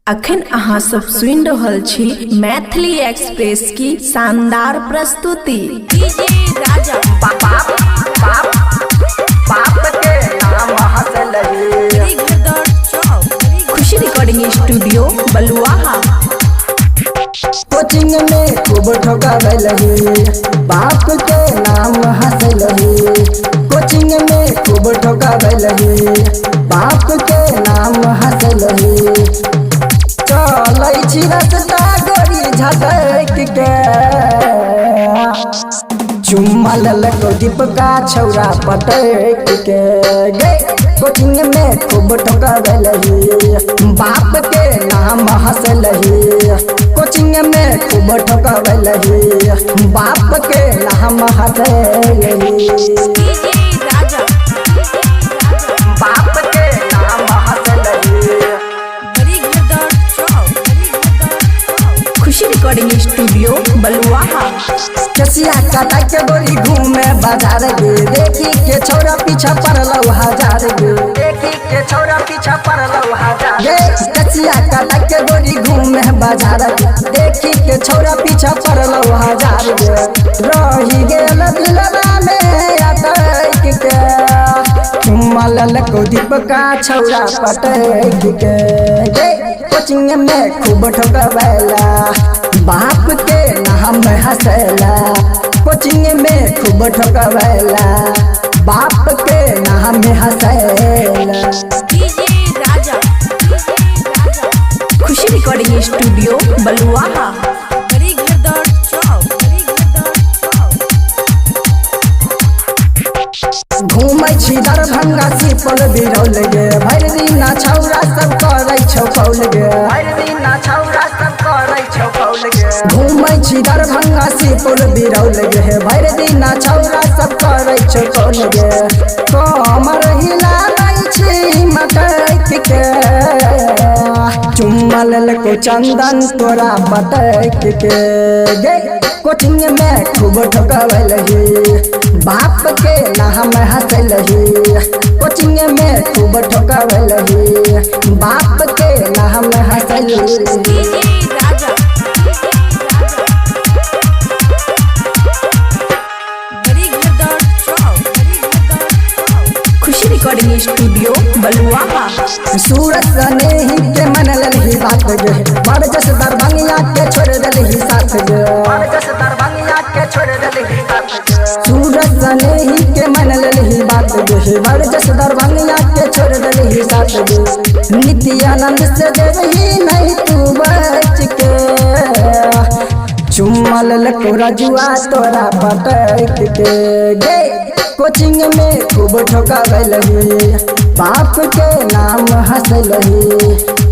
अखन अहाँ सब सुन रहल छी मैथिली एक्सप्रेस की शानदार प्रस्तुति। डीजे राजा बाप के नाम हंसलही। खुशी रिकॉर्डिंग स्टूडियो बलुआहा। कोचिंग में खूब ठोकावलही, बाप के नाम हंसलही। कोचिंग में खूब ठोकावलही, बाप के नाम हंसलही। चलै छी रस्ता गोरी झटक के, चुम्मा ललको दीपका छौरा पटक के। गे कोचिंग में खूब ठोकावलही, बाप के नाम हंसलही। कोचिंग में खूब ठोकावलही, बाप के नाम हंसलही। राजा बाप के नाम हंसलही। खुशी रिकॉर्डिंग स्टूडियो बलुआहा। कसिया काटा के बोली घूमे बाजार गे, देखी के छौरा पीछा पड़लौ हजार गे। देखी के छौरा पीछा पड़लौ हजार गे। कसिया काटा के बोली घूमे बाजार गे, देखी के छौरा पीछा पड़लौ हजार गे। रही गेल दिलवा में अटक के, चुम्मा ललको दीपका छौरा पटक के। गे कोचिंग में खूब ठोकावला, बाप के नाम हंसला। कोचिंग में खूब ठोकावला, बाप के नाम हंसला। डीजे राजा खुशी रिकॉर्डिंग स्टूडियो बलुआहा। घूमै छी दरभंगा सिपौल बिरौल गे, भरि दिन छौरा सब करै छौ कौल गे। भरि दिन छौरा सब करै छौ कौल गे। घूमै छी दरभंगा सिपौल बिरौल गे, भरि दिन छौरा सब करै छौ कौल गे। कमर हिलाबै छी मटक के, चुम्मा ललको चंदन तोरा पटक के। गे कोचिंग में खूब ठोकावलही, बाप के नाम हंसलही। कोचिंग में खूब ठोकावलही, बाप के नाम हंसलही। राजा खुशी रिकॉर्डिंग स्टूडियो बलुआहा। सूरत सने ही के मन ललही बात गे, बड़ जस दरभंगिया के छोड़ दलही साथ गे। बड़ जस दरभंगिया के छोड़ दलही साथ गे। सूरत सने ही के मन ललही बात गे, बड़ जस दरभंगिया के छोड़ दलही साथ गे। नित्यानंद से देवही नहीं तू बच के, चुम्मा ललको रजुआ तोरा पटक के। गे कोचिंग में खूब ठोकावलही, बाप के नाम हंसलही।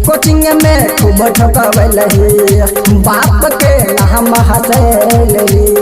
कोचिंग में खूब ठोकावलही, बाप के नाम हंसलही।